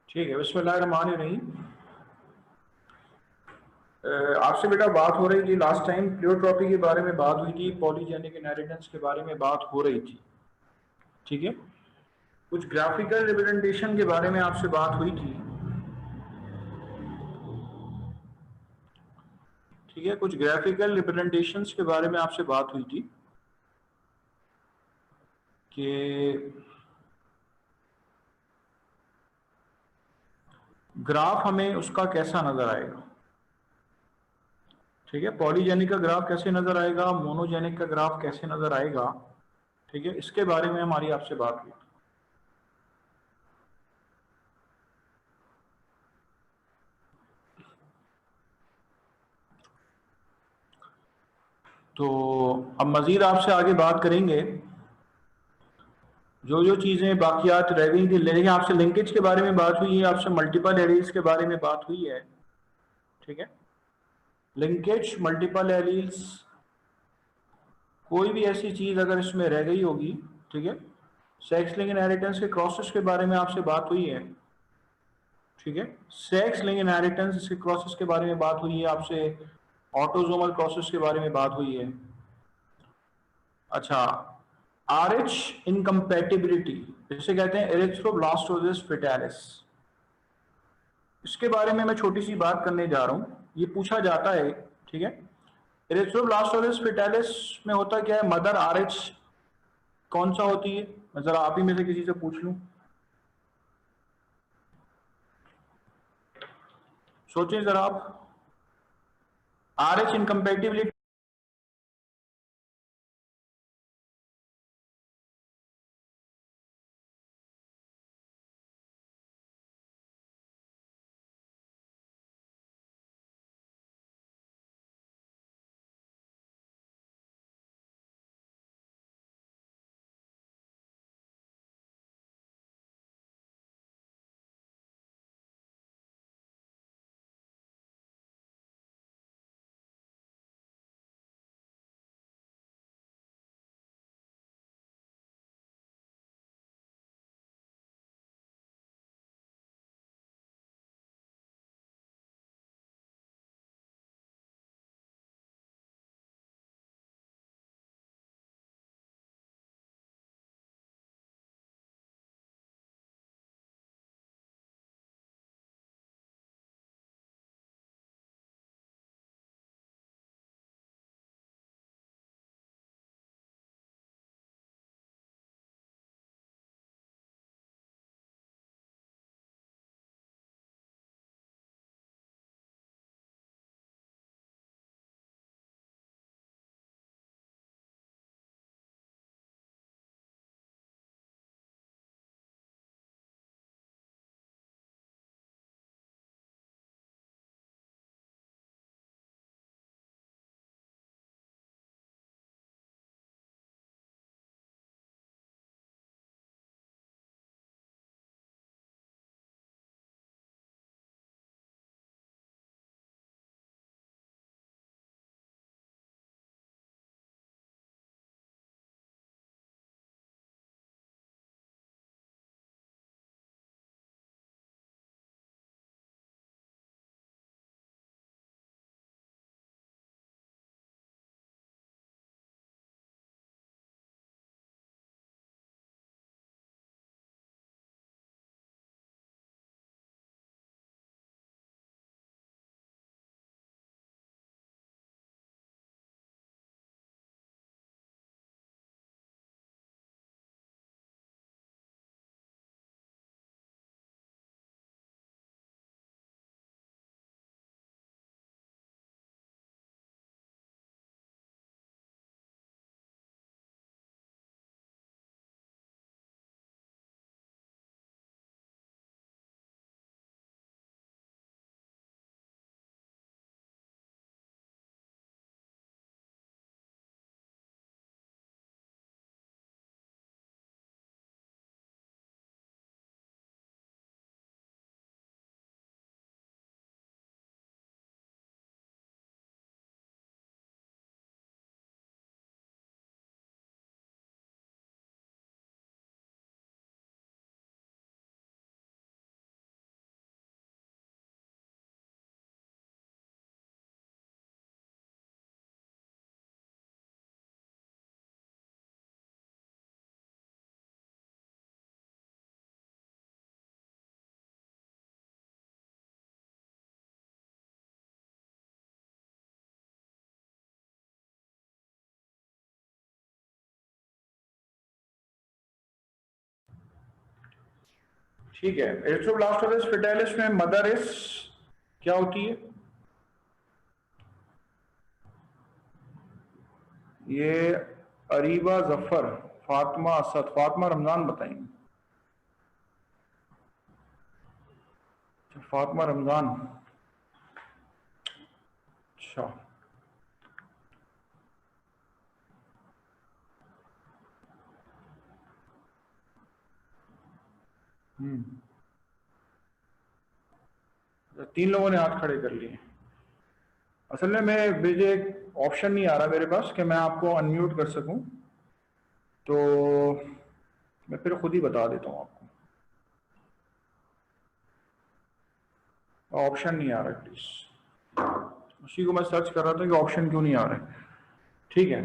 ठीक है, बिस्मिल्लाहिर्रहमानिर्रहीम। आपसे बेटा बात हो रही थी लास्ट टाइम, प्लियोट्रॉपी के बारे में बात हुई थी, पॉलीजेनिक इनहेरिटेंस के बारे में बात हो रही थी। ठीक है, कुछ ग्राफिकल रिप्रेजेंटेशन के बारे में आपसे बात हुई थी। ठीक है, कुछ ग्राफिकल रिप्रेजेंटेशंस के बारे में आपसे बात हुई थी कि ग्राफ हमें उसका कैसा नजर आएगा। ठीक है, पॉलीजेनिक का ग्राफ कैसे नजर आएगा, मोनोजेनिक का ग्राफ कैसे नजर आएगा। ठीक है, इसके बारे में हमारी आपसे बात हुई थी। तो अब मजीद आपसे आगे बात करेंगे, जो जो चीज़ें बाकियात रह गई थी। लेकिन आपसे लिंकेज के बारे में बात हुई है, आपसे मल्टीपल एलील्स के बारे में बात हुई है। ठीक है, लिंकेज, मल्टीपल एलील्स, कोई भी ऐसी चीज़ अगर इसमें रह गई होगी। ठीक है, सेक्स लिंक इनहेरिटेंस के क्रॉसेस के बारे में आपसे बात हुई है। ठीक है, सेक्स लिंक इनहेरिटेंस के क्रॉसेस के बारे में बात हुई है आपसे, ऑटोजोमल क्रॉसेस के बारे में बात हुई है। अच्छा, आर एच इनकम्पेटिबिलिटी, जिसे कहते हैं एरिथ्रोब्लास्टोसिस फेटालिस, इसके बारे में मैं छोटी सी बात करने जा रहा हूं। ये पूछा जाता है। ठीक है, एरिथ्रोब्लास्टोसिस फेटालिस में होता क्या है, मदर आर एच कौन सा होती है, मैं जरा आप ही में से किसी से पूछ लूं, सोचें जरा आप। आर एच इनकम्पेटिबिलिटी ठीक है, एरिथ्रोब्लास्टोसिस फेटालिस में मदर इज क्या होती है? ये अरीबा जफर, फातिमा असद, फातिमा रमजान बताएंगे। फातिमा रमजान, अच्छा तीन लोगों ने हाथ खड़े कर लिए। असल में मुझे एक ऑप्शन नहीं आ रहा मेरे पास कि मैं आपको अनम्यूट कर सकूं, तो मैं फिर खुद ही बता देता हूं आपको। ऑप्शन नहीं आ रहा, प्लीज। उसी को मैं सर्च कर रहा था कि ऑप्शन क्यों नहीं आ रहा है। ठीक है,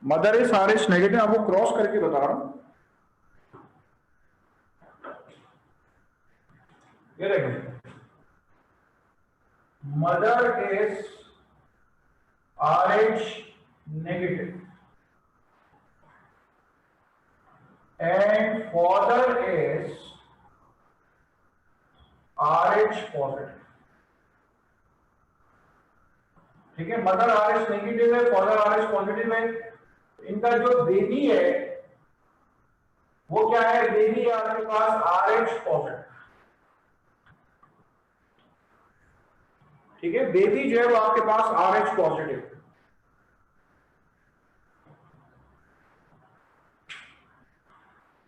मदर इज आरएच नेगेटिव, आपको क्रॉस करके बता रहा हूं। ये देखो, mother is RH negative and father is RH positive। ठीक है, मदर RH नेगेटिव है, फादर RH पॉजिटिव है। इनका जो बेबी है वो क्या है? बेबी है आपके पास RH पॉजिटिव। ठीक है, बेबी जो है वो आपके पास RH पॉजिटिव।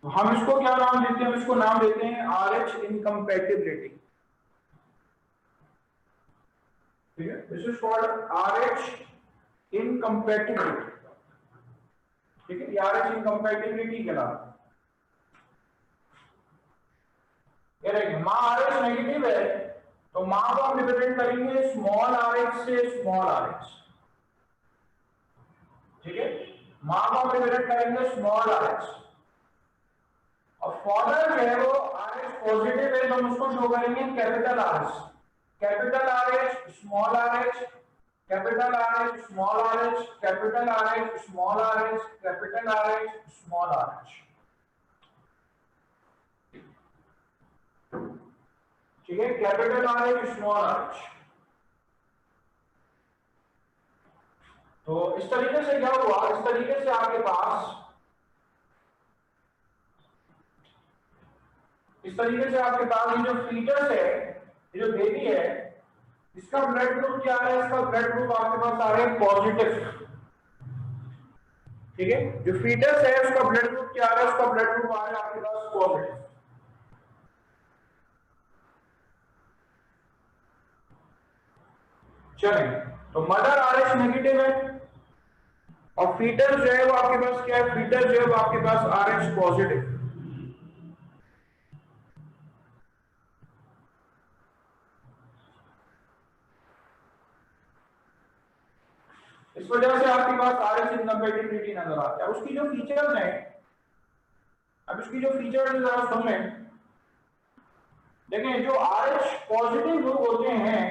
तो हम इसको क्या नाम देते हैं? हम इसको नाम देते हैं RH इनकम्पैटिबिलिटी। ठीक है, this is called RH incompatibility. ठीक है, ये RH इनकम्पैटिबिलिटी के नाम। ये देखिए, मां RH नेगेटिव है तो मां को हम रिप्रेजेंट करेंगे स्मॉल RH से स्मॉल RH। ठीक है, मां को हम रिप्रेजेंट करेंगे स्मॉल RH। और फादर जो है वो RH पॉजिटिव है तो हम उसको शो करेंगे capital RH। Capital RH small RH, capital RH small RH, capital RH small RH, capital RH small RH। ठीक है, कैपिटल RH स्मॉल RH। तो इस तरीके से क्या हुआ? इस तरीके से आपके पास ये जो फीटस है, ये जो बेबी है, इसका ब्लड ग्रुप क्या है? इसका ब्लड ग्रुप आपके पास आ रहा है पॉजिटिव। ठीक है, जो फीटस है उसका ब्लड ग्रुप क्या आ रहा है? उसका ब्लड ग्रुप आ रहा है आपके पास पॉजिटिव। चलें, तो मदर RH नेगेटिव है और फीटस जो है वो आपके पास क्या है? फीटस जो है वो आपके पास RH पॉजिटिव। इस वजह से आपके पास RH इनकम्पैटिबिलिटी नजर आती है। अब उसकी जो फीचर्स हैं, जरा सुन लें। देखिए, जो RH पॉजिटिव लोग होते हैं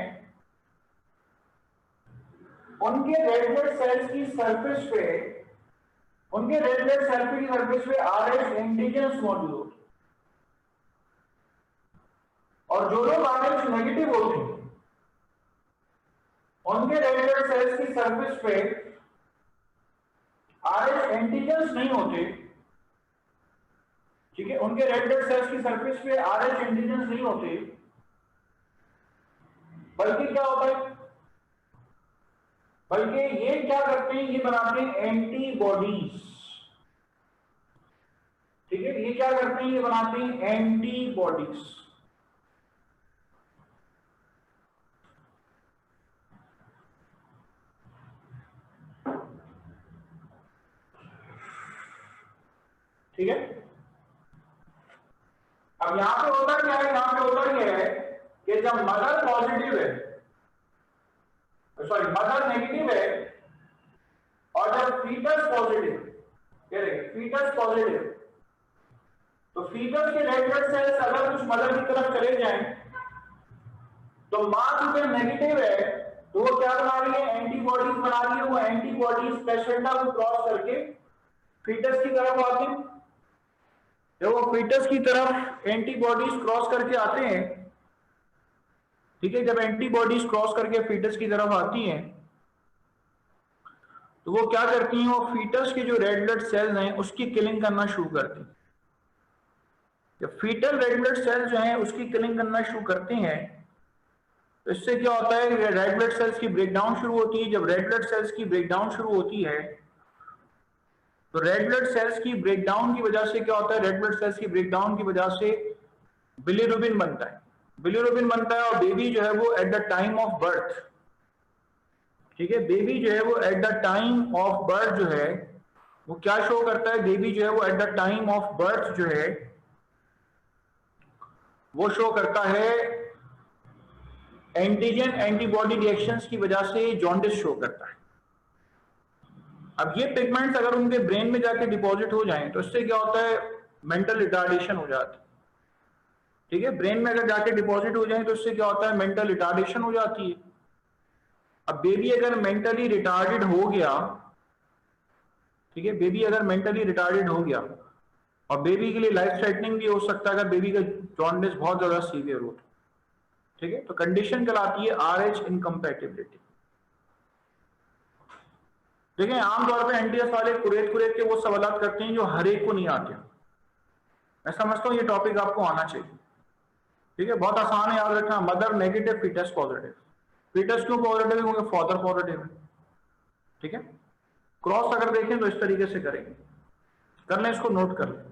उनके रेड ब्लड सेल्स की सरफेस पे RH एंटीजन्स मौजूद होते हैं। और जो लोग RH नेगेटिव होते हैं उनके रेड ब्लड सेल्स की सरफेस पे RH एंटीजन्स नहीं होते। ठीक है, उनके रेड ब्लड सेल्स की सरफेस पे RH एंटीजन्स नहीं होते, बल्कि क्या होता है? बल्कि ये क्या करते हैं? ये बनाते हैं एंटीबॉडीज। ठीक है, ये क्या करते हैं? ये बनाते हैं एंटीबॉडीज। ठीक है, अब यहां पे होता क्या है? यहां पे होता यह है कि जब मदर पॉजिटिव है, सॉरी मदर नेगेटिव है और जब फीटस पॉजिटिव, फीटस पॉजिटिव, तो फीटस के रेड ब्लड सेल्स अगर कुछ मदर की तरफ चले जाएं तो मां चूंकि नेगेटिव है तो वो क्या बना रही है? एंटीबॉडीज बना रही है। वो एंटीबॉडीज प्लेसेंटा को क्रॉस करके फीटस की तरफ आते हैं। जब वो फीटस की तरफ एंटीबॉडीज क्रॉस करके आते हैं, ठीक है, जब एंटीबॉडीज क्रॉस करके फीटस की तरफ आती हैं तो वो क्या करती हैं, वो फीटस के जो रेड ब्लड सेल्स हैं उसकी किलिंग करना शुरू करती हैं। जब फीटल रेड ब्लड सेल्स जो हैं उसकी किलिंग करना शुरू करते हैं तो इससे क्या होता है, रेड ब्लड सेल्स की ब्रेकडाउन शुरू होती है। जब रेड ब्लड सेल्स की ब्रेकडाउन शुरू होती है तो रेड ब्लड सेल्स की ब्रेकडाउन की वजह से क्या होता है, रेड ब्लड सेल्स की ब्रेकडाउन की वजह से बिलिरुबिन बनता है। बिलिरुबिन बनता है और बेबी जो है वो eight the time of birth, ठीक है, बेबी जो है वो eight the time of birth जो है वो क्या शो करता है, बेबी जो है वो eight the time of birth जो है वो शो करता है एंटीजन एंटीबॉडी रिएक्शंस की वजह से जॉन्डिस शो करता है। अब ये पिगमेंट्स अगर उनके ब्रेन में जाके डिपॉजिट हो जाएं तो इससे क्या होता है, मेंटल रिटार्डेशन हो जाती है। ठीक है, ब्रेन में अगर जाके डिपॉजिट हो जाए तो इससे क्या होता है, मेंटल रिटार्डेशन हो जाती है। अब बेबी अगर मेंटली रिटार्डेड हो गया, ठीक है, बेबी अगर मेंटली रिटार्डेड हो गया और बेबी के लिए लाइफ थ्रेटनिंग भी हो सकता है अगर बेबी का जॉन्डिस बहुत ज्यादा सीवियर हो। ठीक है, तो कंडीशन कहलाती है RH इनकम्पैटिबिलिटी। देखें आमतौर पे एनटीएस वाले कुरेद कुरेद के वो सवाल करते हैं जो हर एक को नहीं आते। मैं समझता हूँ ये टॉपिक आपको आना चाहिए। ठीक है, बहुत आसान है, याद रखना, mother negative foetus positive. Foetus क्यों पॉजिटिव है, क्योंकि फादर पॉजिटिव है। ठीक है, क्रॉस अगर देखें तो इस तरीके से करेंगे, कर लें, इसको नोट कर लें।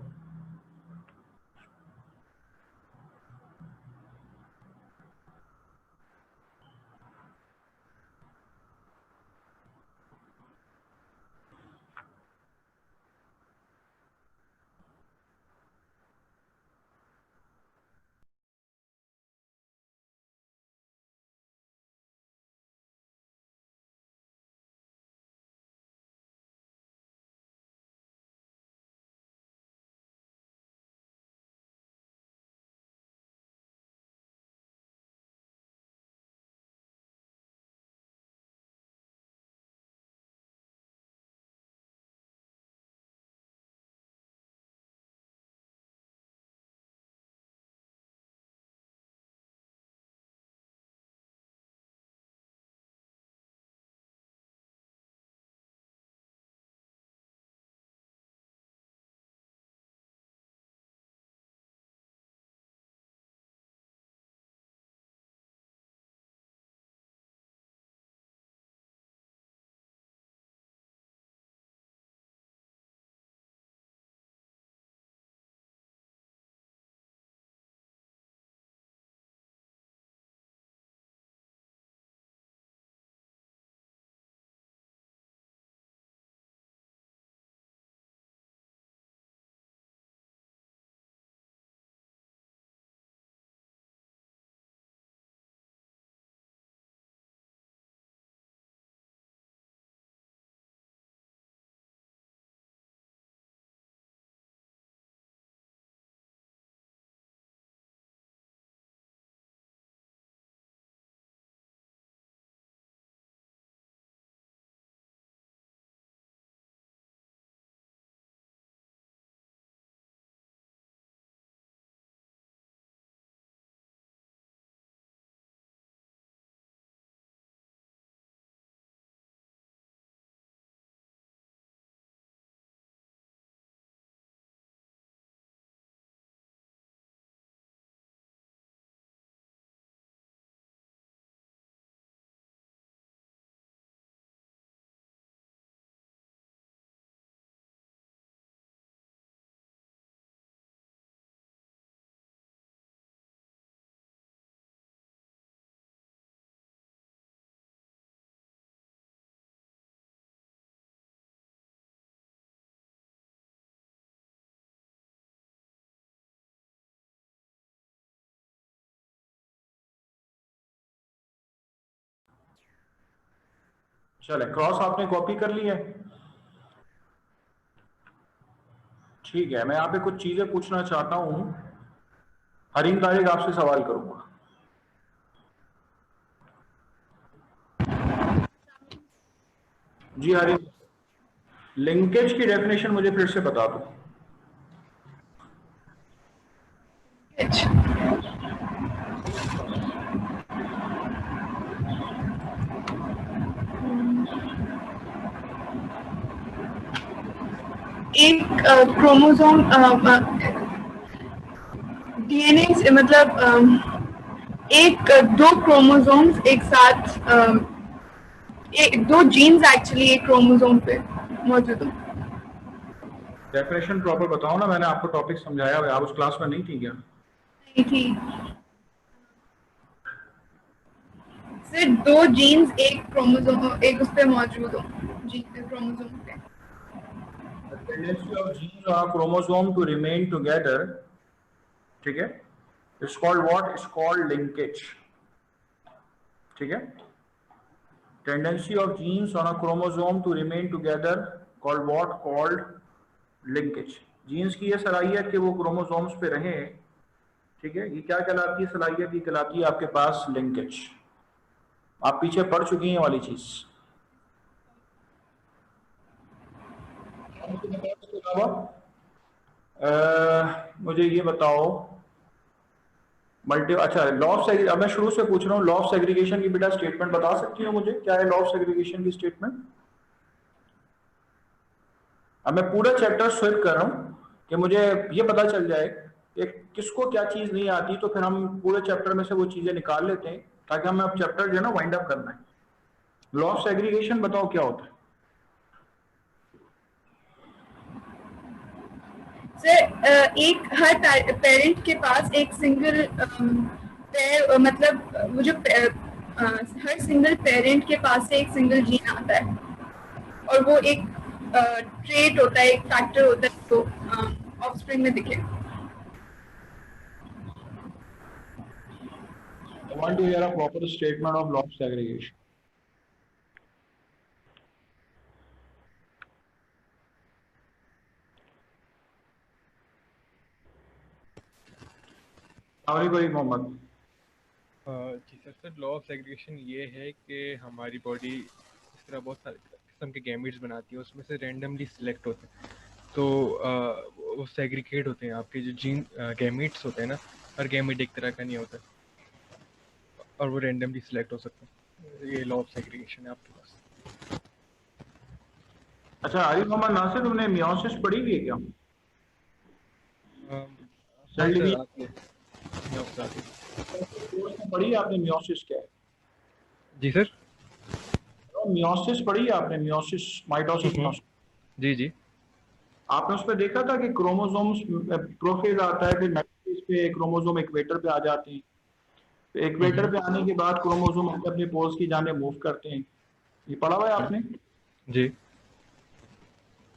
चले, क्रॉस आपने कॉपी कर लिया है। ठीक है, मैं यहाँ पे कुछ चीजें पूछना चाहता हूं। हरीम तारिक आपसे सवाल करूंगा। जी हरीम, लिंकेज की डेफिनेशन मुझे फिर से बता दो। एक क्रोमोसोम डीएनए मतलब दो क्रोमोसोम्स एक साथ दो जीन्स एक्चुअली एक क्रोमोसोम पे मौजूद हो। डेफिनेशन प्रॉपर बताओ ना, मैंने आपको टॉपिक समझाया हुआ है, आप उस क्लास में नहीं थी क्या? नहीं थी सर, दो जीन्स एक क्रोमोसोम एक उस पे मौजूद हो, क्रोमोसोम पे। The tendency of genes on a chromosome to remain together, ठीक है, it's called what? It's called linkage, ठीक है। Tendency of genes on a chromosome to remain together called what? Called linkage। Genes की ये सलाहियत कि वो क्रोमोसोम्स पे रहें, ठीक है, ये क्या कहलाती है सलाहियत? ये कहलाती है आपके पास लिंकेज। आप पीछे पढ़ चुकी हैं वाली चीज। इसके अलावा मुझे ये बताओ अच्छा, लॉ ऑफ सेग्रीगेशन, अब मैं शुरू से पूछ रहा हूँ, लॉ ऑफ सेग्रीगेशन की बेटा स्टेटमेंट बता सकती हो मुझे? क्या है लॉ ऑफ सेग्रीगेशन की स्टेटमेंट? अब मैं पूरा चैप्टर स्विप कर रहा हूँ कि मुझे ये पता चल जाए कि किसको क्या चीज नहीं आती, तो फिर हम पूरे चैप्टर में से वो चीजें निकाल लेते हैं ताकि हमें अब चैप्टर जो है ना वाइंड अप करना है। लॉ ऑफ सेग्रीगेशन बताओ क्या होता है? सर, एक हर पेरेंट के पास एक सिंगल मतलब वो जो हर सिंगल पेरेंट के पास से एक सिंगल जीन आता है और वो एक ट्रेट होता है, एक फैक्टर होता है तो ऑफस्प्रिंग में दिखे। I want to hear a proper statement of law of segregation. Mohammed ji sir, law of segregation ये है कि हमारी बॉडी इस तरह बहुत सारे किस्म के गैमेट्स बनाती है, उसमें से रैंडमली सिलेक्ट होते हैं, तो वो सेग्रीगेट होते हैं। आपके जो जीन गैमेट्स होते हैं ना, हर गैमेट एक तरह का नहीं होता और वो रैंडमली सिलेक्ट हो सकते हैं। ये लॉ ऑफ सेग्रीगेशन है आपके पास। अच्छा आरिफ मोहम्मद नासिर, तुमने मियोसिस पढ़ी हुई है क्या? सर आपने पढ़ी आपने मियोसिस क्या है? जी सर, मियोसिस पढ़ी आपने? Meiosis, mitosis. जी जी। आपने उसमें देखा था कि क्रोमोसोम्स प्रोफेज आता है, फिर मेटाफेज पे क्रोमोसोम इक्वेटर पे आ जाते हैं, तो इक्वेटर पे आने के बाद क्रोमोसोम अपने पोल्स की जाने मूव करते हैं। ये पढ़ा हुआ है आपने? जी।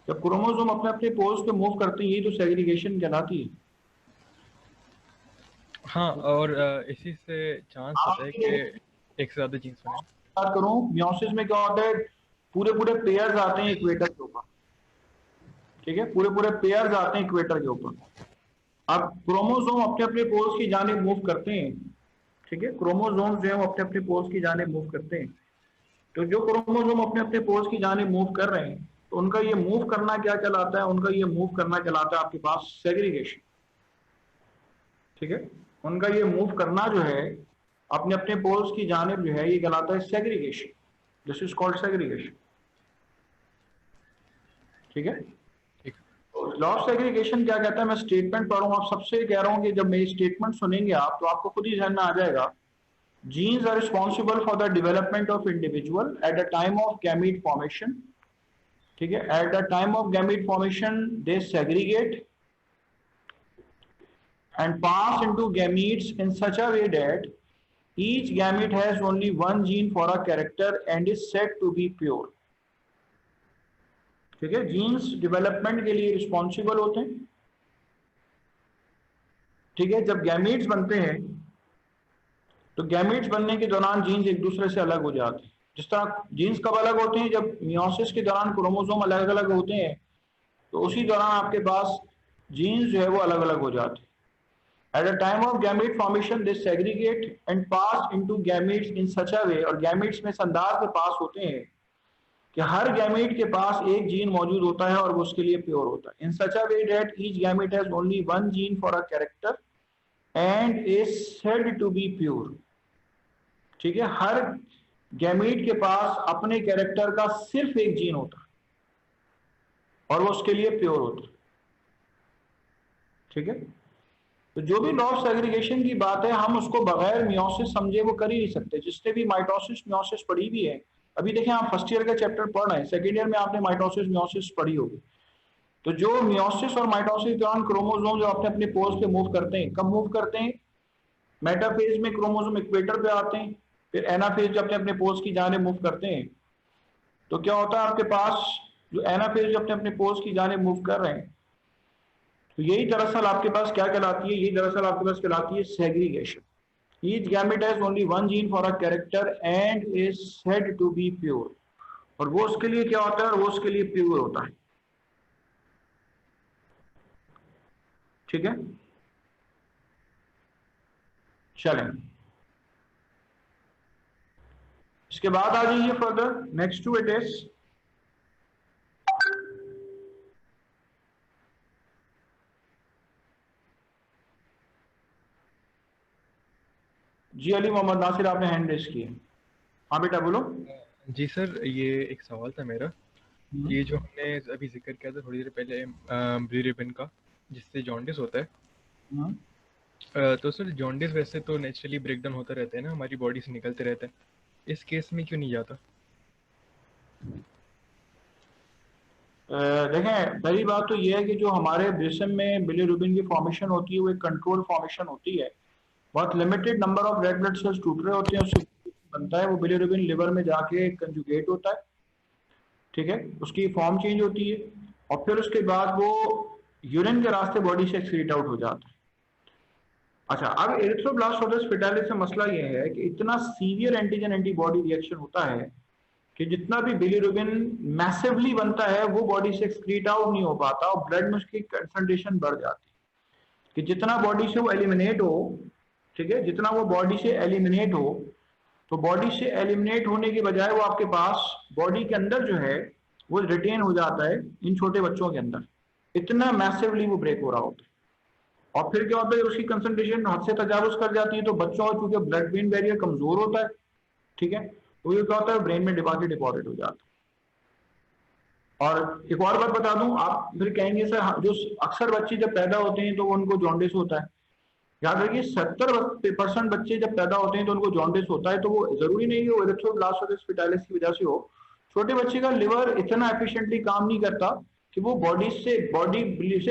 जब क्रोमोसोम अपने अपने पोल्स पे मूव करते हैं, यही तो सेग्रीगेशन कहलाती है। हाँ, और इसी से चांस होता है कि एक से ज्यादा जीन्स बने। बात करूं मियोसिस में क्या होता है, पूरे पूरे पेयर्स आते हैं इक्वेटर के ऊपर, ठीक है, पूरे पूरे पेयर्स आते हैं इक्वेटर के ऊपर। अब क्रोमोसोम अपने अपने पोल्स की जाने मूव करते हैं, ठीक है, क्रोमोसोम जो है वो अपने अपने पोल्स की जाने मूव करते हैं। तो जो क्रोमोसोम अपने अपने पोल्स की जाने मूव कर रहे हैं, तो उनका ये मूव करना क्या कहलाता है? उनका ये मूव करना कहलाता है आपके पास सेग्रीगेशन, ठीक है। उनका ये मूव करना जो है अपने अपने पोल्स की जानिब जो है, ये कहलाता है segregation. This is called segregation, ठीक है। लॉ ऑफ सेग्रीगेशन क्या कहता है? मैं स्टेटमेंट पढ़ूं, आप सबसे कह रहा हूं कि जब मेरी स्टेटमेंट सुनेंगे आप, तो आपको खुद ही ध्यान में आ जाएगा। Genes are responsible for the development of individual at the time of gamete formation, ठीक है। At the time of gamete formation they segregate and pass into gametes in such a way that each gamete has only one gene for a character and is said to be pure, ठीक है। Jeans development के लिए responsible होते हैं, ठीक है। जब gametes बनते हैं तो गैमीट्स बनने के दौरान जीन्स एक दूसरे से अलग हो जाते हैं। जिस तरह जीन्स कब अलग होते हैं? जब मियोसिस के दौरान क्रोमोसोम अलग अलग होते हैं, तो उसी दौरान आपके पास जीन्स जो है वो अलग अलग हो जाते हैं। At the time of gamete formation, they segregate and pass into gametes in such a way, और gametes में इस अंदाज में पास होते हैं कि हर गैमेट के पास एक जीन मौजूद होता है और वो उसके लिए प्योर होता है। In such a way that each gamete has only one gene for a character and is said to be pure. ठीक है, हर गैमीट के पास अपने कैरेक्टर का सिर्फ एक जीन होता है और वो उसके लिए प्योर होता है। ठीक है, तो जो भी लॉ ऑफ सेग्रीगेशन की बात है, हम उसको बगैर मियोसिस समझे वो कर ही नहीं सकते। जिसने भी माइटोसिस मियोसिस पढ़ी भी है, अभी देखें आप फर्स्ट ईयर का चैप्टर पढ़ रहे हैं, सेकेंड ईयर में आपने माइटोसिस मियोसिस पढ़ी होगी। तो जो मियोसिस और माइटोसिस के दौरान क्रोमोसोम जो अपने अपने पोल्स पे मूव करते हैं, कब मूव करते हैं? मेटाफेज में क्रोमोसोम इक्वेटर पे आते हैं, फिर एनाफेज जब अपने अपने पोल्स की जाने मूव करते हैं, तो क्या होता है आपके पास, जो एनाफेज जो अपने अपने पोल्स की जाने मूव कर रहे हैं, तो यही दरअसल आपके पास क्या कहलाती है? यही दरअसल आपके पास कहलाती है segregation. Each gamete has only one gene for a character and is said to be pure। और वो उसके लिए क्या होता है? और वो उसके लिए प्योर होता है। ठीक है, चलें इसके बाद आ जाइए further, next to it is जी अली मोहम्मद नासिर, आपने हैंड रेस की है। हाँ बेटा बोलो। जी सर, ये एक सवाल था मेरा। ये जो हमने अभी जिक्र किया था थोड़ी देर पहले ब्लू रिबन का, जिससे जॉन्डिस होता है, तो सर जॉन्डिस वैसे तो नेचुरली ब्रेकडाउन होता रहता है ना, हमारी बॉडी से निकलते रहता है, इस केस में क्यों नहीं जाता? देखें, पहली बात तो यह है कि जो हमारे जिस्म में बिलीरुबिन की फॉर्मेशन होती है वो एक कंट्रोल फॉर्मेशन होती है। बहुत limited number of red blood cells टूट रहे होते हैं, उससे बनता है वो बिलीरुबिन, लिवर में जाके कंजुगेट होता है। ठीक है, उसकी फॉर्म चेंज होती है और फिर उसके बाद वो यूरिन के रास्ते बॉडी से एक्सक्रीट आउट हो जाता है। अच्छा, अब एरिथ्रोब्लास्टोसिस फेटालिस से मसला ये है कि इतना सीवियर एंटीजन एंटीबॉडी रिएक्शन होता है कि जितना भी बिलीरुबिन मैसिवली बनता है वो बॉडी से एक्सक्रीट आउट नहीं हो पाता और ब्लड में उसकी कंसंट्रेशन बढ़ जाती है कि जितना बॉडी से वो एलिमिनेट हो। ठीक है, जितना वो बॉडी से एलिमिनेट हो, तो बॉडी से एलिमिनेट होने के बजाय वो आपके पास बॉडी के अंदर जो है वो रिटेन हो जाता है इन छोटे बच्चों के अंदर, इतना मैसिवली वो ब्रेक हो रहा होता है। और फिर क्या होता है, उसकी कंसंट्रेशन हद से तजावुज कर जाती है, तो बच्चों का चूंकि ब्लड ब्रेन बैरियर कमजोर होता है, ठीक है, तो ये क्या होता है, ब्रेन में डिपॉजिट हो जाता है। और एक और बात बता दूं, आप फिर कहेंगे सर जो अक्सर बच्चे जब पैदा होते हैं तो उनको जॉन्डिस होता है। याद रखिए 70% बच्चे जब पैदा होते हैं तो उनको जॉन्डिस होता है, तो वो जरूरी नहीं है वो एरिथ्रोब्लास्टोसिस फेटालिस की वजह से हो। छोटे बच्चे का लिवर इतना एफिशिएंटली काम नहीं करता कि वो बॉडी से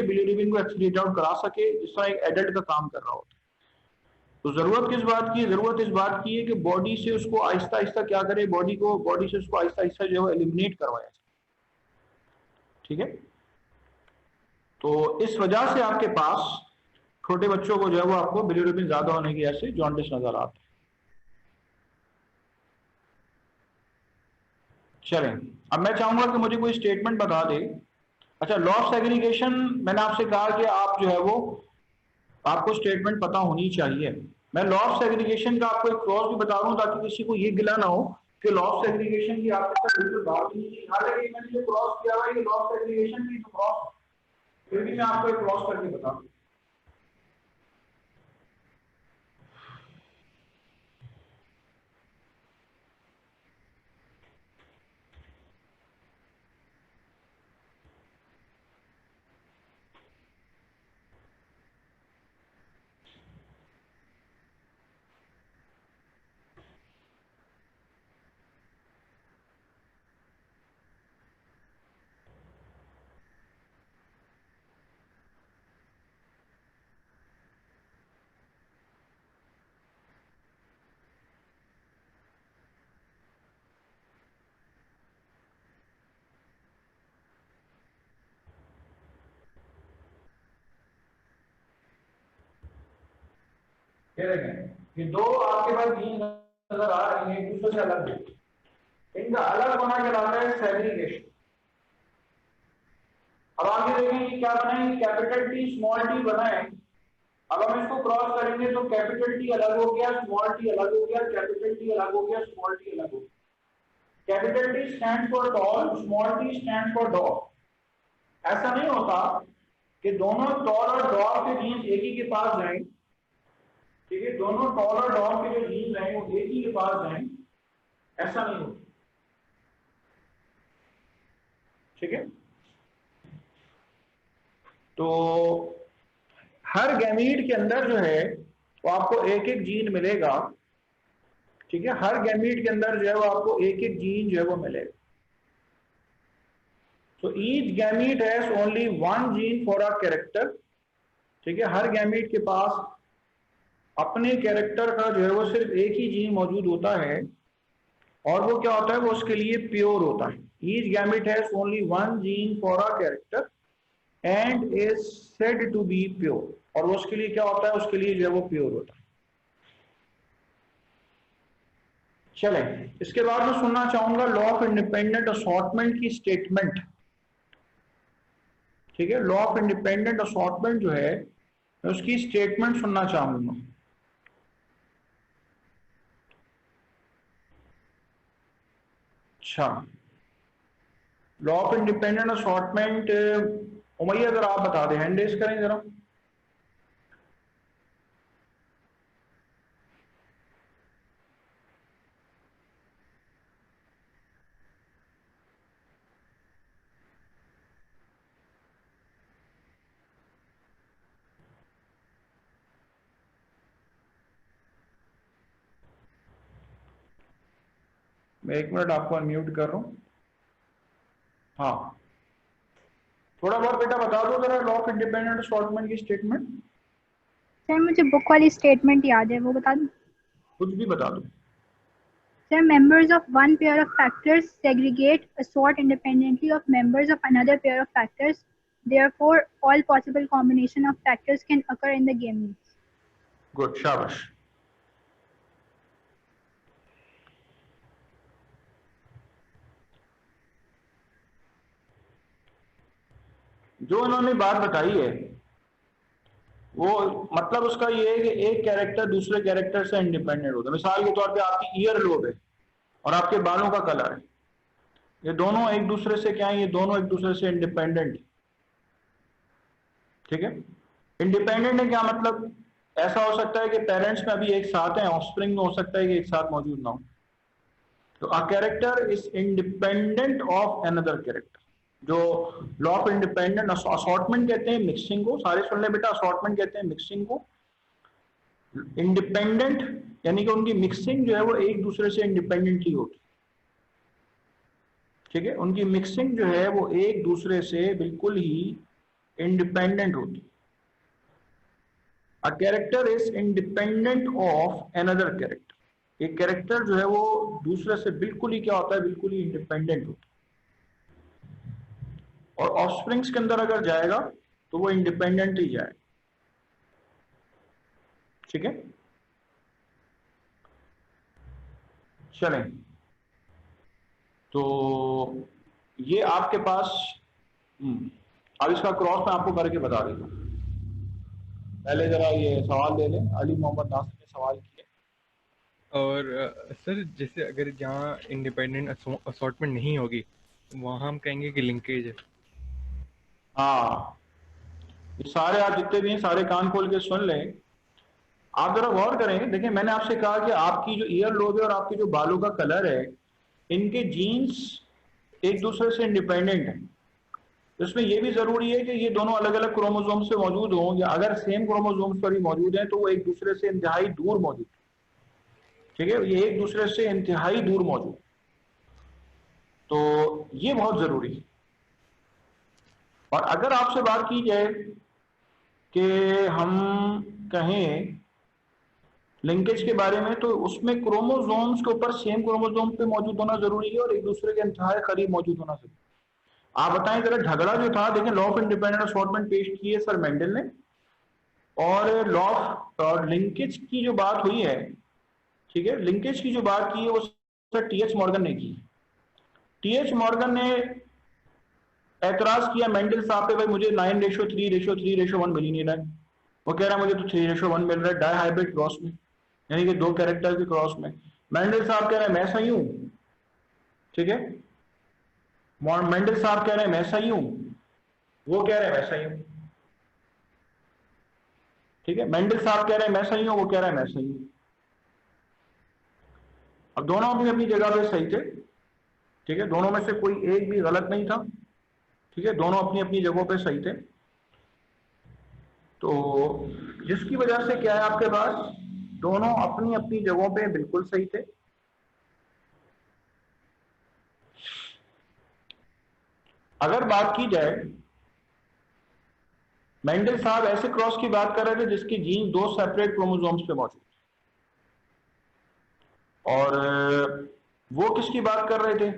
बिलीरुबिन को एक्सक्रीट आउट करा सके जिस तरह एक एडल्ट का काम कर रहा होता है। तो जरूरत किस बात की है? जरूरत इस बात की है कि बॉडी से उसको आहिस्ता आहिस्ता क्या करे, बॉडी से उसको आहिस्ता आहिस्ता जो है एलिमिनेट करवाया जाए। ठीक है, तो इस वजह से आपके पास छोटे बच्चों को जो है वो आपको बिलीरुबिन ज्यादा होने की वजह से जॉन्डिस नजर आता है। चलें, अब मैं चाहूंगा कि मुझे कोई स्टेटमेंट बता दे। अच्छा, लॉ ऑफ सेग्रीगेशन मैंने आपसे कहा कि आप जो है वो आपको स्टेटमेंट पता होनी चाहिए। मैं लॉ ऑफ सेग्रीगेशन का आपको एक क्लॉज भी बता रहा हूं ताकि किसी को ये गिला ना हो कि लॉ ऑफ सेग्रीगेशन की आपके साथ बिल्कुल बात नहीं है। हालांकि मैंने जो क्रॉस किया हुआ है ये लॉ ऑफ सेग्रीगेशन की तो क्रॉस, फिर भी मैं आपको एक क्रॉस करके बता दूं। ये देखें, ये दो आपके पास जीन नजर आ रही हैं, एक दूसरे से अलग है, इनका अलग होना कहलाता है सेग्रीगेशन। अब आगे देखें ये क्या बना है, कैपिटल टी स्मॉल टी बना है। अब हम इसको क्रॉस करेंगे तो कैपिटल टी अलग हो गया, स्मॉल टी अलग हो गया, कैपिटल टी अलग हो गया, स्मॉल टी अलग हो गया। Capital T stands for tall, small T stands for dog. ऐसा नहीं होता कि दोनों टॉल और डॉग के जीन्स एक ही के पास जाएं ठीक है, दोनों टॉल और डॉग के जो जीन्स हैं वो एक ही के पास हैं, ऐसा नहीं होता। ठीक है, तो हर गैमीट के अंदर जो है वो आपको एक एक जीन मिलेगा। ठीक है, हर गैमीट के अंदर जो है वो आपको एक एक जीन जो है वो मिलेगा। So each gamete has only one gene for a character। ठीक है, हर गैमीट के पास अपने कैरेक्टर का जो है वो सिर्फ एक ही जीन मौजूद होता है, और वो क्या होता है, वो उसके लिए प्योर होता है। Each gamete has only one gene for a character and is said to be pure। और वो उसके लिए क्या होता है, उसके लिए जो है वो प्योर होता है। चले, इसके बाद मैं सुनना चाहूंगा लॉ ऑफ इंडिपेंडेंट असॉर्टमेंट की स्टेटमेंट। ठीक है, लॉ ऑफ इंडिपेंडेंट असॉर्टमेंट जो है मैं उसकी स्टेटमेंट सुनना चाहूंगा। अच्छा, law of independent assortment Umayya अगर आप बता दें, हैंड रेज करें जरा। मैं 1 मिनट आपको अनम्यूट कर रहा हूँ। हाँ, थोड़ा बहुत बेटा बता दो जरा लॉ ऑफ इंडिपेंडेंट असॉर्टमेंट की स्टेटमेंट। सर मुझे बुक वाली स्टेटमेंट याद है, वो बता दूं? कुछ भी बता दो। Sir, members of one pair of factors segregate a sort independently of members of another pair of factors. Therefore, all possible combination of factors can occur in the gametes. Good, शाबाश। जो इन्होंने बात बताई है वो मतलब उसका ये है कि एक कैरेक्टर दूसरे कैरेक्टर से इंडिपेंडेंट होता है। मिसाल के तौर पे आपकी ईयर लोब है और आपके बालों का कलर है, ये दोनों एक दूसरे से क्या है, ये दोनों एक दूसरे से इंडिपेंडेंट। ठीक है, इंडिपेंडेंट है क्या मतलब, ऐसा हो सकता है कि पेरेंट्स में अभी एक साथ हैं, ऑफस्प्रिंग में हो सकता है कि एक साथ मौजूद ना हो। तो a character is independent of another character. जो लॉ ऑफ इंडिपेंडेंट असॉर्टमेंट कहते हैं मिक्सिंग को, सारे सुन ले बेटा, असॉर्टमेंट कहते हैं मिक्सिंग को। इंडिपेंडेंट यानी कि उनकी मिक्सिंग जो है वो एक दूसरे से इंडिपेंडेंटली होती। ठीक है, उनकी मिक्सिंग जो है वो एक दूसरे से बिल्कुल ही इंडिपेंडेंट होती। A character is independent of another character. एक कैरेक्टर जो है वो दूसरे से बिल्कुल ही क्या होता है, बिल्कुल ही इंडिपेंडेंट होता है। और ऑफस्प्रिंग्स के अंदर अगर जाएगा तो वो इंडिपेंडेंट ही जाएगा। ठीक है, चलें, तो ये आपके पास अब इसका क्रॉस मैं आपको करके बता देता हूँ। पहले जरा ये सवाल ले लें, अली मोहम्मद नासिर ने सवाल किया। और सर जैसे अगर जहाँ इंडिपेंडेंट असॉर्टमेंट नहीं होगी वहाँ हम कहेंगे कि लिंकेज है। हाँ, ये सारे आप जितने भी हैं सारे कान खोल के सुन लें, आप जरा गौर करें। देखिए, मैंने आपसे कहा कि आपकी जो ईयर लोब है और आपके जो बालों का कलर है, इनके जीन्स एक दूसरे से इंडिपेंडेंट हैं। इसमें यह भी जरूरी है कि ये दोनों अलग अलग क्रोमोसोम से मौजूद हों, या अगर सेम क्रोमोसोम्स पर ही मौजूद हैं तो वो एक दूसरे से इंतहाई दूर मौजूद। ठीक है, ये एक दूसरे से इंतहाई दूर मौजूद, तो ये बहुत जरूरी है। और अगर आपसे बात की जाए कि हम कहें लिंकेज के बारे में, तो उसमें क्रोमोसोम्स के ऊपर सेम क्रोमोसोम पे मौजूद होना जरूरी है और एक दूसरे के इंतहाई करीब मौजूद होना जरूरी है। आप बताएं जरा, झगड़ा जो था, देखें लॉ ऑफ इंडिपेंडेंट असॉर्टमेंट पेश की है सर मेंडल ने, और लॉ और लिंकेज की जो बात हुई है, ठीक है, लिंकेज की जो बात की है वो सर टीएच मॉर्गन ने की। टीएच मॉर्गन ने एतराज किया मेंडल साहब पे, भाई मुझे 9:3:3:1 मिल ही नहीं रहा है। वो कह रहा है मुझे तो 3:1 मिल रहा है डाई हाइब्रिड क्रॉस में, यानी कि दो कैरेक्टर के क्रॉस में। मेंडल साहब कह रहे हैं मैं सही हूं। ठीक है, मेंडल साहब कह रहे हैं मैं सही हूं, वो कह रहे हैं मैं सही हूं। ठीक है, मेंडल साहब कह रहे हैं मैं सही हूं, वो कह रहा है मैं सही हूं। अब दोनों अपनी अपनी जगह पे सही थे, ठीक है, दोनों में से कोई एक भी गलत नहीं था, ठीक है, दोनों अपनी अपनी जगहों पे सही थे। तो जिसकी वजह से क्या है, आपके पास दोनों अपनी अपनी जगहों पे बिल्कुल सही थे। अगर बात की जाए, मेंडल साहब ऐसे क्रॉस की बात कर रहे थे जिसकी जीन 2 सेपरेट क्रोमोसोम्स पे मौजूद, और वो किसकी बात कर रहे थे,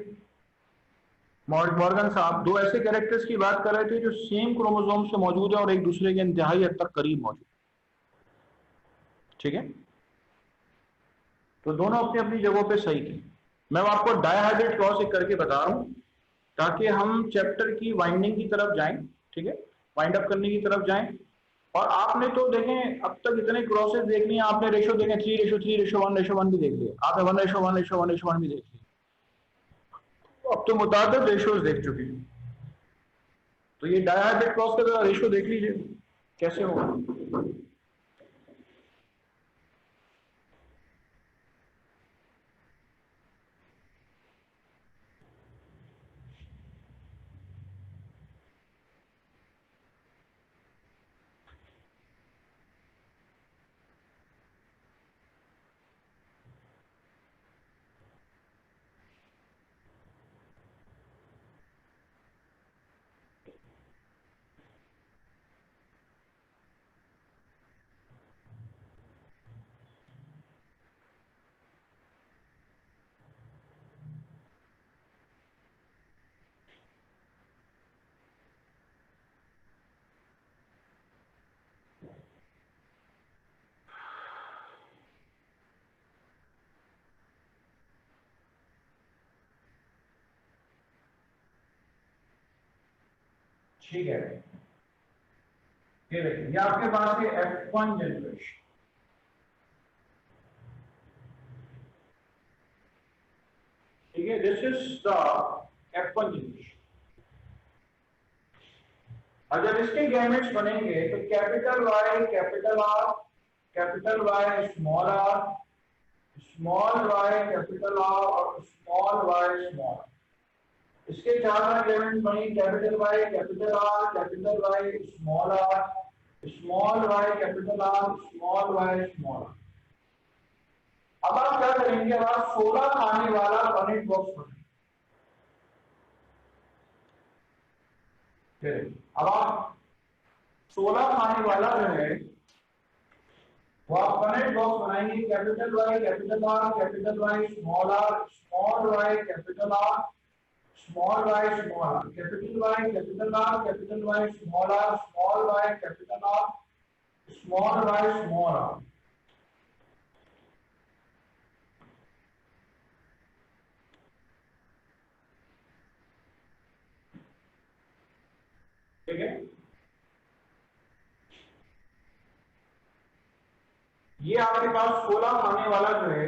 मॉर्गन साहब 2 ऐसे कैरेक्टर्स की बात कर रहे थे जो सेम क्रोमोसोम्स पे मौजूद है और एक दूसरे के इंतहाई हद तक करीब मौजूद, ठीक है। तो दोनों अपनी अपनी जगहों पे सही थे। मैं आपको डायहाइब्रिड क्रॉस एक करके बता रहा हूं ताकि हम चैप्टर की वाइंडिंग की तरफ जाएं, ठीक है, वाइंड अप करने की तरफ जाएं। और आपने तो देखें अब तक इतने क्रॉसेस देख लिए, आपने रेशो देखें 3:3:1:1 भी देख लिए, आपने 1:1:1:1 भी देख लिए, तो अब तो मुताबिक रेशोज देख चुके हैं। तो ये डायहाइब्रिड क्रॉस का जरा रेशो देख लीजिए कैसे होगा। ठीक है, ये देखिए, ये आपके पास है F1 जनरेशन, ठीक है, this is the F1 generation. और जब इसके गैमेट्स बनेंगे तो capital Y capital R, capital Y small r, small y capital R और स्मॉल y स्मॉल r। इसके 4 गैमेट्स बनेंगे capital Y capital R, capital Y small r, small y capital R, small y small r। अब आप क्या करेंगे, अब आप 16 खाने वाला पॉइंट बॉक्स बनाएंगे। अब आप 16 खाने वाला जो है वो आप पॉइंट बॉक्स बनाएंगे, capital Y capital R, capital Y small r, small y capital R, small y small r, capital Y capital R, capital Y small r, small y capital R, small y small r। ठीक है, ये आपके पास 16 खाने वाला जो है,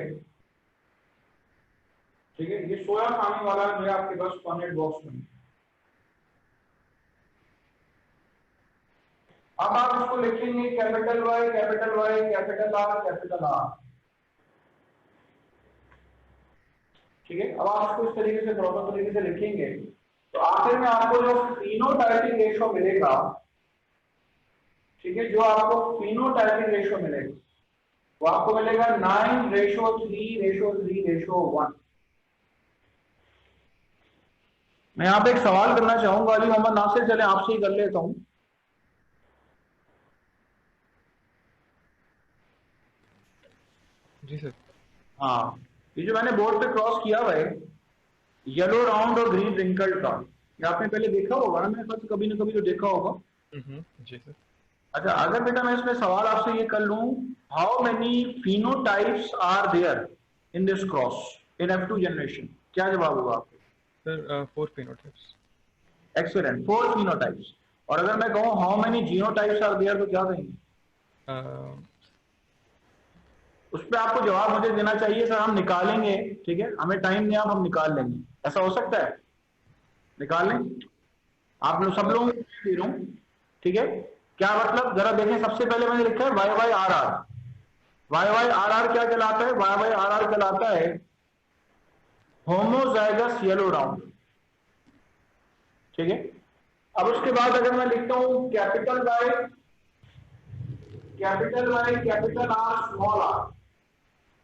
ठीक है, ये 16 खाने वाला जो है आपके पास पॉइंट बॉक्स में। अब आप इसको लिखेंगे capital Y capital Y capital R capital R, ठीक है। अब आप इसको इस तरीके से प्रॉपर तरीके से लिखेंगे तो आखिर में आपको जो फिनोटाइपिक रेशो मिलेगा, ठीक है, जो आपको फिनोटाइपिक रेशो मिलेगा वो आपको मिलेगा 9:3:3:1। मैं यहाँ पे एक सवाल करना चाहूंगा, अली मोहम्मद नासिर, चले आपसे ही कर लेता हूं। जी सर। हाँ, ये जो मैंने बोर्ड पे क्रॉस किया हुआ है येलो राउंड और ग्रीन रिंकल्ड का, ये आपने पहले देखा होगा ना, मेरे पास कभी ना कभी तो देखा होगा। जी सर। अच्छा, अगर बेटा मैं इसमें सवाल आपसे ये कर लूं, how many phenotypes are there in this cross in F2 generation, क्या जवाब होगा आपको? Sir 4 phenotypes. Excellent, 4 phenotypes. और अगर मैं कहूं how many genotypes are there तो क्या कहेंगे? उस पर आपको जवाब मुझे देना चाहिए सर, हम निकालेंगे, ठीक है, हमें टाइम नहीं, हम निकाल लेंगे, ऐसा हो सकता है? निकाल लें आप लोग, सब लोग दे रहा हूं, ठीक है। क्या मतलब, जरा देखें, सबसे पहले मैंने लिखा है Y Y R R. Y Y R R क्या कहलाता है? वाई वाई आर आर कहलाता है होमोजाइगस येलो राउंड, ठीक है। अब उसके बाद अगर मैं लिखता हूं capital Y capital R small R,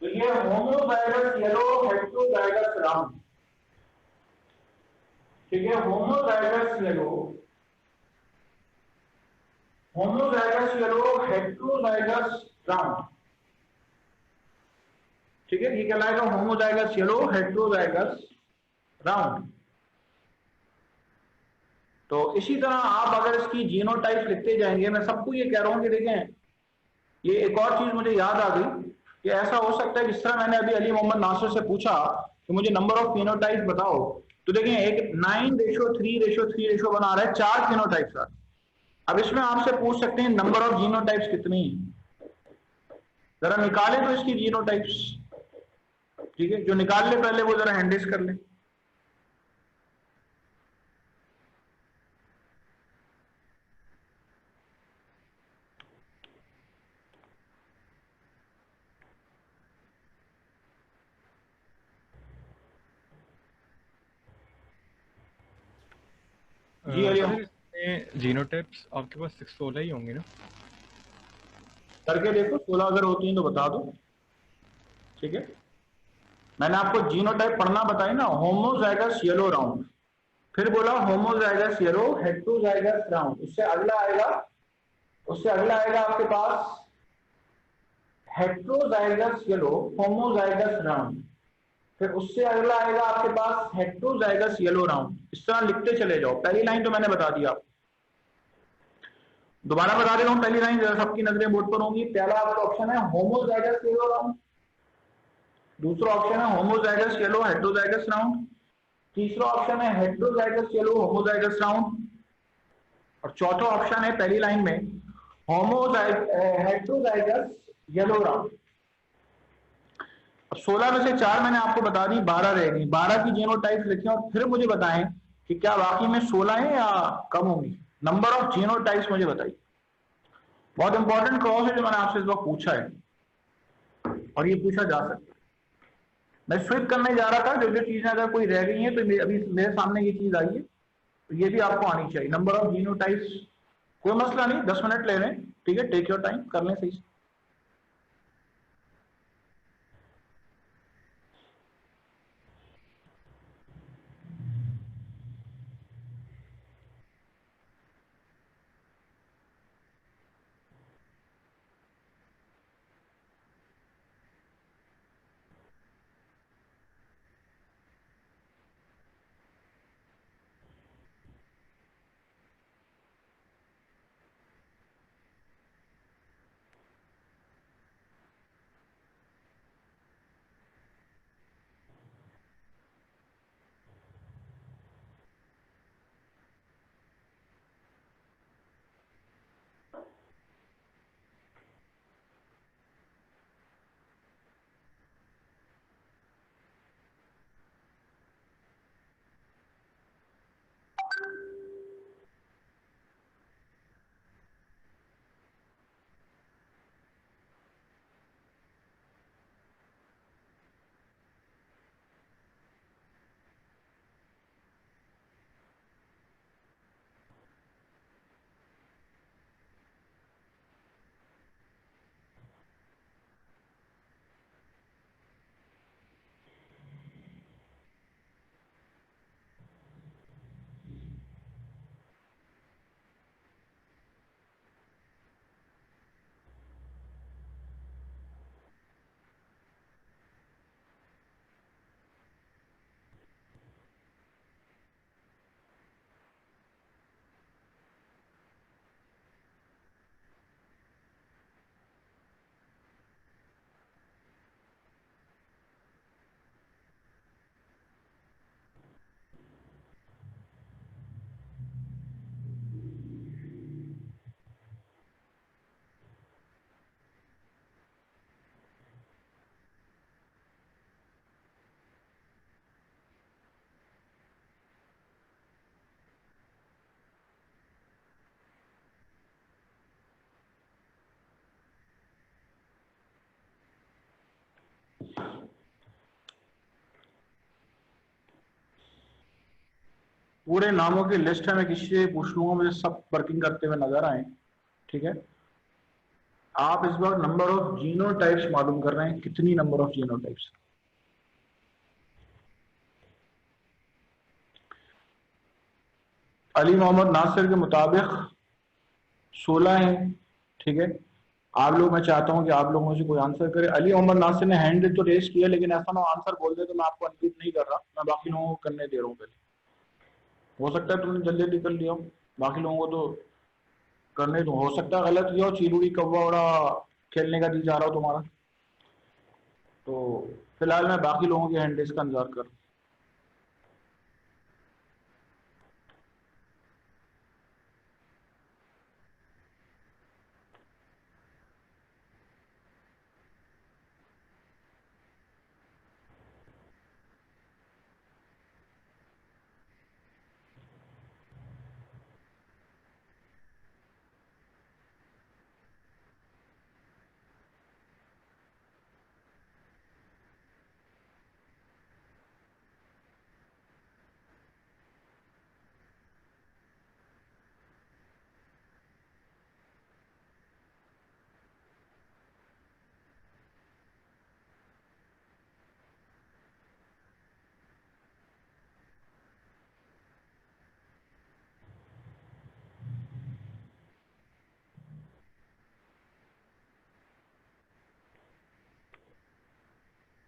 तो ये होमोजाइगस येलो हेटेरोजाइगस राउंड, ठीक है। होमोजाइगस येलो हेटेरोजाइगस राउंड, ठीक है। ये कहलाएगा होमोजाइगस येलो हेटेरोजाइगस राउंड। तो इसी तरह आप अगर इसकी जीनोटाइप लिखते जाएंगे, मैं सबको ये कह रहा हूं कि देखें, ये एक और चीज मुझे याद आ गई कि ऐसा हो सकता है जिस तरह मैंने अभी अली मोहम्मद नासिर से पूछा कि मुझे नंबर ऑफ फिनोटाइप बताओ, तो देखें एक 9:3:3 बना रहा है, 4 फिनोटाइप सर। अब इसमें आपसे पूछ सकते हैं नंबर ऑफ जीनोटाइप्स कितनी है, जरा निकाले तो इसकी जीनोटाइप्स, ठीक है। जो निकाल ले पहले वो जरा हैंडिस कर ले। जी अली सर इसमें जीनोटाइप्स आपके पास 16 ही होंगे ना? करके देखो, 16 अगर होती हैं तो बता दो, ठीक है। मैंने आपको जीनोटाइप पढ़ना बताई ना, होमोजाइगस येलो राउंड, फिर बोला होमोजाइगस येलो हेटेरोजाइगस राउंड, उससे अगला आएगा आपके पास हेटेरोजाइगस येलो होमोजाइगस राउंड, फिर उससे अगला आएगा आपके पास हेटेरोजाइगस येलो राउंड। इस तरह लिखते चले जाओ। पहली लाइन तो मैंने बता दी आपको, दोबारा बता दे रहा हूं, पहली लाइन जरा सबकी नजरें बोर्ड पर होंगी। पहला आपका ऑप्शन है होमोजाइगस येलो राउंड, दूसरा ऑप्शन है होमोजाइगस येलो हेटेरोजाइगस राउंड, तीसरा ऑप्शन है हेटेरोजाइगस येलो होमोजाइगस राउंड, और चौथा ऑप्शन है पहली लाइन में हेटेरोजाइगस येलो राउंड। अब 16 में से 4 मैंने आपको बता दी, 12 रह गई। 12 की जीनोटाइप्स लिखें और फिर मुझे बताएं कि क्या वाकई में 16 है या कम होंगी। नंबर ऑफ जीनोटाइप्स मुझे बताइए। बहुत इंपॉर्टेंट क्रॉस है जो मैंने आपसे इस वक्त पूछा है, और ये पूछा जा सकता है। मैं स्विप करने जा रहा था, जो जो चीजें अगर कोई रह गई हैं तो अभी मेरे सामने ये चीज आई है, तो ये भी आपको आनी चाहिए। नंबर ऑफ जीनोटाइप्स, कोई मसला नहीं, 10 मिनट ले लें, ठीक है, टेक योर टाइम, कर लें सही से। पूरे नामों की लिस्ट है, मैं किसी से पूछ लूंगा, मुझे सब वर्किंग करते हुए नजर आए। ठीक है, आप इस बार नंबर ऑफ जीनोटाइप्स मालूम कर रहे हैं, कितनी number of genotypes? Ali Mohammad Nasir के मुताबिक 16 है। ठीक है, आप लोग, मैं चाहता हूं कि आप लोगों से कोई आंसर करे। अली मोहम्मद नासिर ने हैंड तो रेस किया, लेकिन ऐसा ना आंसर बोल दे तो मैं आपको अनम्यूट नहीं कर रहा, मैं बाकी लोगों को करने दे रहा हूँ पहले। हो सकता है तुमने जल्दी जल्दी कर लिया हो, बाकी लोगों को तो करने दो, हो सकता है गलत किया हो, चिलुड़ी कौवा उड़ा खेलने का दिल जा रहा हो तुम्हारा। तो फिलहाल मैं बाकी लोगों के हैंड रेस का इंतजार कर रहा हूं।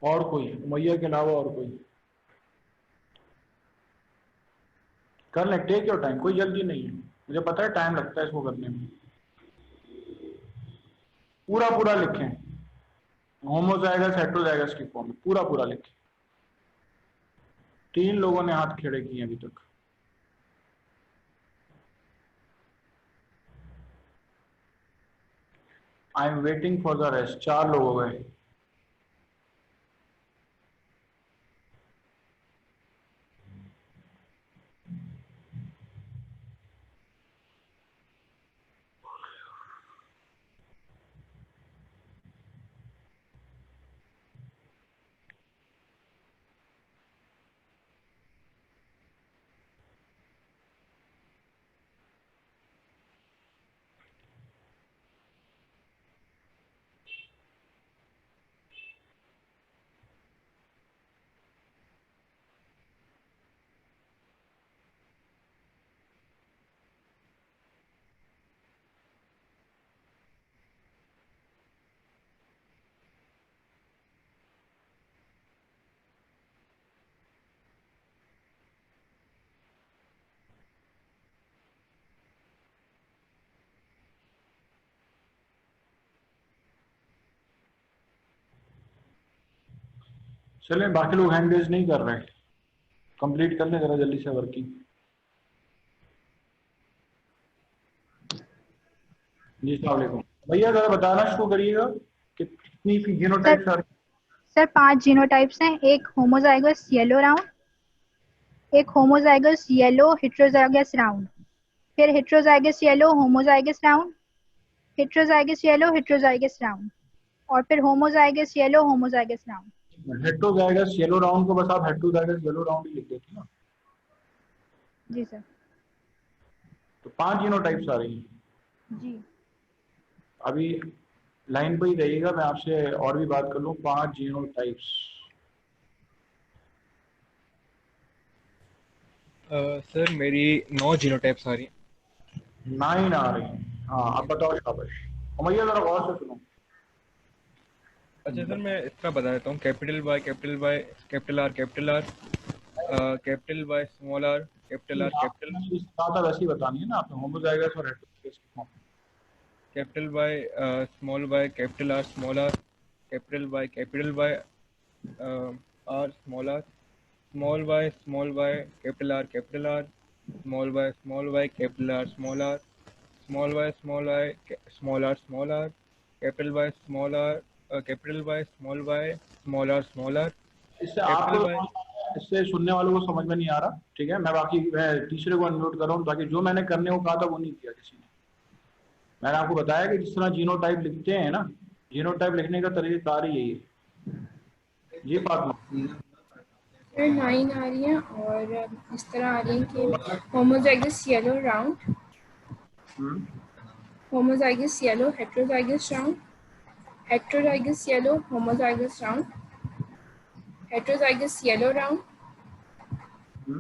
और कोई उमैया के अलावा और कोई? कर ले, टेक योर टाइम, कोई जल्दी नहीं है, मुझे पता है टाइम लगता है इसको करने में। पूरा पूरा लिखें, होमोजाइगस हेटेरोजाइगस की फॉर्म में पूरा पूरा लिखें। 3 लोगों ने हाथ खड़े किए अभी तक। I am waiting for the rest. 4 लोग हो गए। चलें, बाकी लोग हैंड रेज नहीं कर रहे, कंप्लीट कर लें जरा जल्दी से वर्किंग। जी अस्सलाम वालेकुम भैया, जरा बताना शुरू करिएगा कि कितनी जीनोटाइप्स आ रही? सर 5 जीनोटाइप्स हैं। एक होमोजाइगस येलो राउंड, एक होमोजाइगस येलो हेटेरोजाइगस राउंड, फिर heterozygous yellow homozygous round, heterozygous yellow heterozygous round, और फिर homozygous yellow homozygous round. Heterozygous yellow round को बस आप हेटेरोजाइगस येलो राउंड ही लिख देती ना। जी सर। तो 5 जीनोटाइप्स आ रही हैं। जी अभी लाइन पे ही रहिएगा, मैं आपसे और भी बात कर लूँ। 5 जीनोटाइप्स। सर मेरी 9 जीनोटाइप्स आ रही हैं। 9 आ रही हैं। हाँ, अब बताओ शाबाश। उमैया जरा गौर से सुनो। अच्छा सर, मैं इसका बता देता हूँ। Capital Y, capital Y, capital R, capital R, capital Y, small R, capital R, capital, आपने जिस कहा था वैसे ही बतानी है ना आपने, होमोजाइगस और हेटेरोजाइगस की form. Capital Y, small Y, capital R, small R, capital Y, R, small R, small Y, capital R, small Y, capital R, small R, small Y, small R, small R, capital Y, small R, capital Y, small Y, small R, small R, इससे capital आपको Y. इससे सुनने वालों को समझ में नहीं आ रहा। ठीक है, मैं तीसरे को अनम्यूट कर रहा हूँ, ताकि जो मैंने करने को कहा था वो नहीं किया किसी ने। मैंने आपको बताया कि जिस तरह जीनोटाइप लिखते हैं ना, जीनोटाइप लिखने का तरीका ही यही है। जी फातिमा, फिर 9 आ रही है और इस तरह आ रही है कि homozygous yellow round, homozygous yellow, heterozygous round, heterozygous yellow, homozygous round, heterozygous yellow round,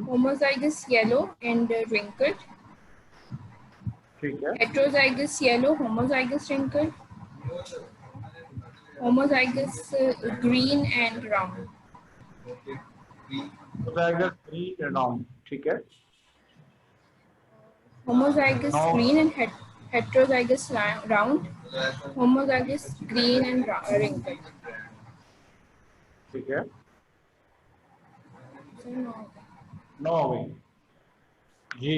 homozygous yellow and wrinkled, ठीक है, heterozygous yellow, homozygous wrinkled, homozygous green and round. हो जाएगा 3 राउंड, ठीक है। Homozygous now, green and heterozygous round, homozygous green and wrinkled. ठीक है, So, no. 9 हो गई जी।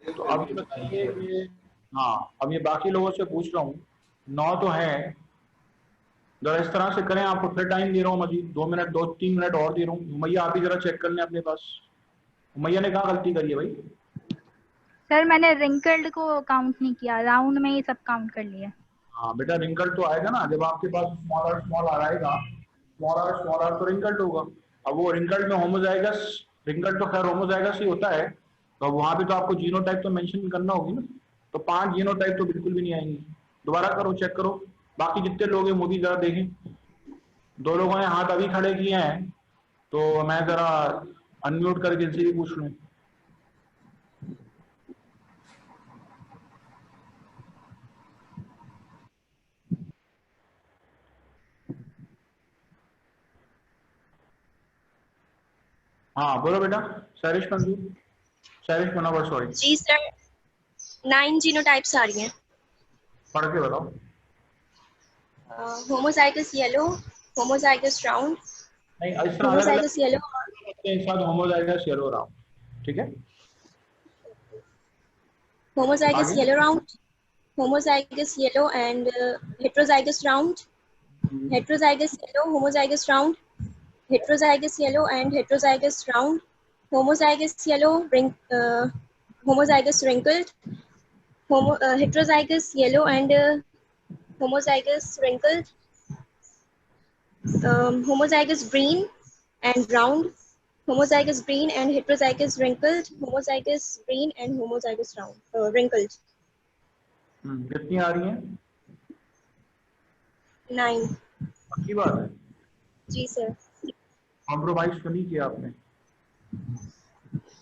तो अब ये बताइए कि हाँ, अब ये बाकी लोगों से पूछ रहा हूँ, 9 तो है, जरा इस तरह से करें, आपको फिर टाइम दे रहा हूँ मजीद 2 मिनट, 2-3 मिनट और दे रहा हूँ। उमैया आप ही जरा चेक कर लें अपने पास, उमैया ने कहाँ गलती करी है भाई? सर मैंने रिंकल्ड को काउंट नहीं किया, राउंड में ही सब काउंट कर लिया। हाँ बेटा, रिंकल तो आएगा ना, जब आपके पास स्मॉल आर आएगा, स्मॉल आर तो रिंकल्ड होगा। अब वो रिंकल्ड में होमोजाइगस, रिंकल्ड तो खैर होमोजाइगस ही होता है, तो वहां पे तो आपको जीनोटाइप तो मेंशन करना होगी ना, तो 5 जीनोटाइप तो बिल्कुल भी नहीं आएंगे। दोबारा करो, चेक करो, बाकी जितने लोग हैं मूवी जरा देखें। 2 लोगों ने हाथ अभी खड़े किए हैं, तो मैं जरा अनम्यूट करके इनसे भी पूछ लूँ। हाँ बोलो बेटा, सैरिश मंजूर, सैरिश मुनव्वर, सॉरी। जी सर, 9 जीनोटाइप्स आ रही हैं। पढ़ के बताओ। होमोजाइगस येलो, होमोजाइगस राउंड, नहीं, इस तरह अलग अलग होमोजाइगस येलो, एक साथ होमोजाइगस येलो राउंड, ठीक है। होमोजाइगस आगे। Yellow round, homozygous yellow and heterozygous round, heterozygous yellow, homozygous round, heterozygous yellow and heterozygous round, homozygous yellow, homozygous wrinkled, heterozygous yellow and homozygous wrinkled, homozygous green and round, homozygous green and heterozygous wrinkled, homozygous green and homozygous round, wrinkled. कितनी आ रही हैं? 9. अच्छी बात है, जी sir. Compromise तो नहीं किया आपने।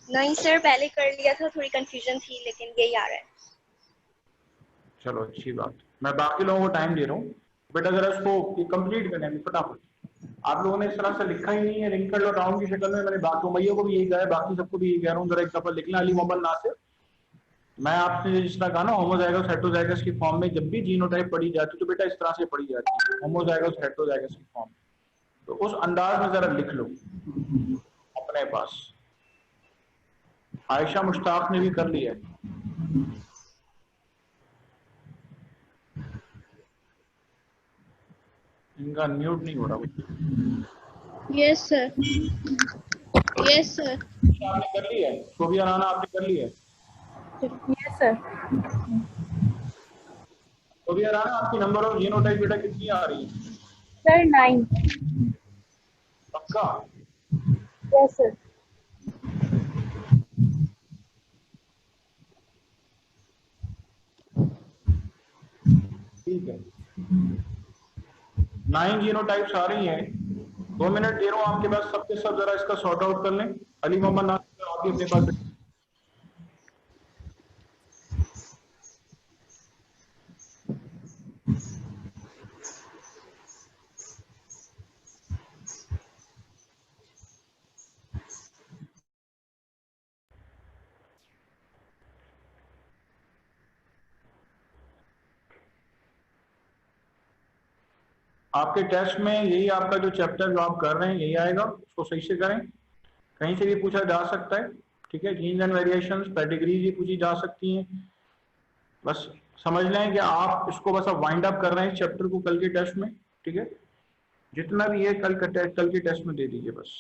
नहीं सर, पहले कर लिया था, थोड़ी कंफ्यूजन थी, लेकिन यही आ रहा है। चलो अच्छी बात, मैं बाकी लोगों को टाइम दे रहा हूँ, बेटा जरा इसको कंप्लीट करने में फटाफट। आप लोगों ने इस तरह से लिखा ही नहीं है रिंकल और राउंड की शक्ल में। मैंने बाकी उमैया को भी यही कहा है, बाकी सबको भी यही कह रहा हूँ, जरा एक दफा लिखना अली मोहम्मद नासिर। मैं आपने जिस तरह कहा ना होमोजाइगस हेटरोजाइगस की फॉर्म में जब भी जीनोटाइप पढ़ी जाती है तो बेटा इस तरह से पढ़ी जाती है, होमोजाइगस हेटरोजाइगस की फॉर्म, तो उस अंदाज में जरा लिख लो अपने पास। आयशा मुश्ताक ने भी कर लिया है। इनका म्यूट नहीं हो रहा। Yes sir, yes sir. आपने कर ली है, शोभिया राना आपने कर ली है। Yes, sir. शोभिया राना, आपकी नंबर ऑफ जीनोटाइप बेटा कितनी आ रही है? Sir, 9. पक्का? Yes, sir. ठीक है, 9 जीनोटाइप्स आ रही हैं। 2 मिनट दे रहा हूँ आपके पास, सबके सब जरा इसका सॉर्ट आउट कर लें। अली मोहम्मद नासिर आप भी अपने पास। आपके टेस्ट में यही आपका जो चैप्टर जो आप कर रहे हैं यही आएगा, उसको सही से करें। कहीं से भी पूछा जा सकता है, ठीक है। जीन्स एंड वेरिएशंस, पेडिग्रीज भी पूछी जा सकती हैं। बस समझ लें कि आप इसको बस अब वाइंड अप कर रहे हैं चैप्टर को कल के टेस्ट में, ठीक है। जितना भी है कल के टेस्ट में दे दीजिए बस।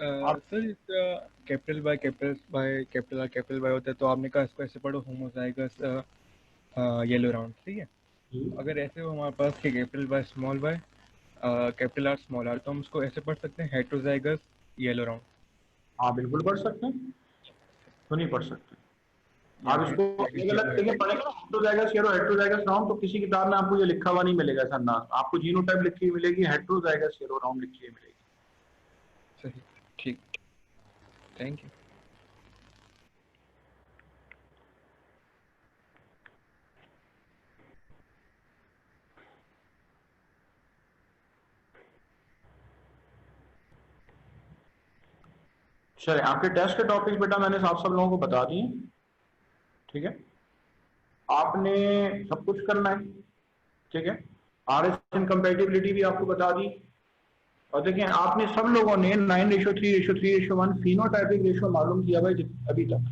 सर इसका कैपिटल बाय कैपिटल बाय होता है, तो आपने कहा इसको ऐसे पढ़ो होमोजाइगस येलो राउंड, ठीक है। अगर ऐसे हो हमारे पास कि capital Y small Y capital R small R, तो हम उसको ऐसे पढ़ सकते हैं हेट्रोजाइगस येलो राउंड। हाँ बिल्कुल पढ़ सकते हैं, तो नहीं पढ़ सकते। आप इसको अलग पढ़ेंगे ना, हेट्रोजाइगस हेट्रोजाइगस राउंड, तो किसी किताब में आपको ये लिखा हुआ नहीं मिलेगा सर ना, आपको जीनोटाइप लिखी हुई मिलेगी, हेट्रोजाइगस येलो राउंड लिखी हुई मिलेगी। सही, ठीक, थैंक यू। चलिए, आपके टेस्ट के टॉपिक बेटा मैंने आप सब लोगों को बता दिए, ठीक है। आपने सब कुछ करना है, ठीक है। RS कंपैटिबिलिटी भी आपको बता दी। और देखिए आपने सब लोगों ने 9:3:3:1 फिनोटाइपिक रेशियो मालूम किया भाई अभी तक।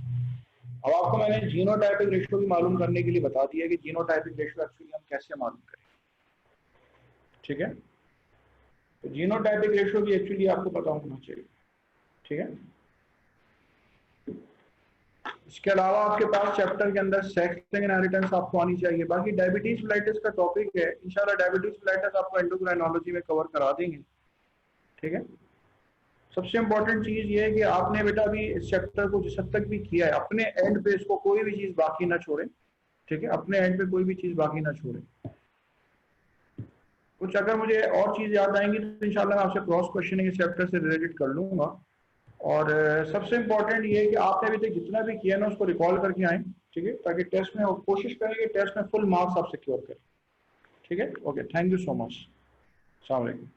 अब आपको मैंने जीनोटाइपिक रेशियो भी मालूम करने के लिए बता दिया कि जीनोटाइपिक रेशियो एक्चुअली हम कैसे मालूम करें, ठीक है। तो जीनोटाइपिक रेशियो भी एक्चुअली आपको पता होना चाहिए, ठीक है। इसके अलावा आपके पास चैप्टर के अंदर सेक्स लिंक्ड इनहेरिटेंस आपको आनी चाहिए। बाकी डायबिटीज मेलिटस का टॉपिक है, इंशाल्लाह डायबिटीज मेलिटस आपको एंडोक्राइनोलॉजी में कवर करा देंगे, ठीक है। सबसे इंपॉर्टेंट चीज ये है कि आपने बेटा अभी इस चैप्टर को जिस हद तक भी किया है, अपने एंड पे इसको कोई भी चीज बाकी ना छोड़े, ठीक है। अपने एंड पे कोई भी चीज बाकी ना छोड़े। कुछ अगर मुझे और चीज याद आएंगी तो इंशाल्लाह मैं आपसे क्रॉस क्वेश्चनिंग इस चैप्टर से रिलेटेड कर लूंगा। और सबसे इंपॉर्टेंट ये है कि आपने अभी तक जितना भी किया ना उसको रिकॉल करके आए, ठीक है, ताकि टेस्ट में कोशिश करें कि टेस्ट में फुल मार्क्स आप सिक्योर करें, ठीक है। Okay, thank you so much. अस्सलाम वालेकुम।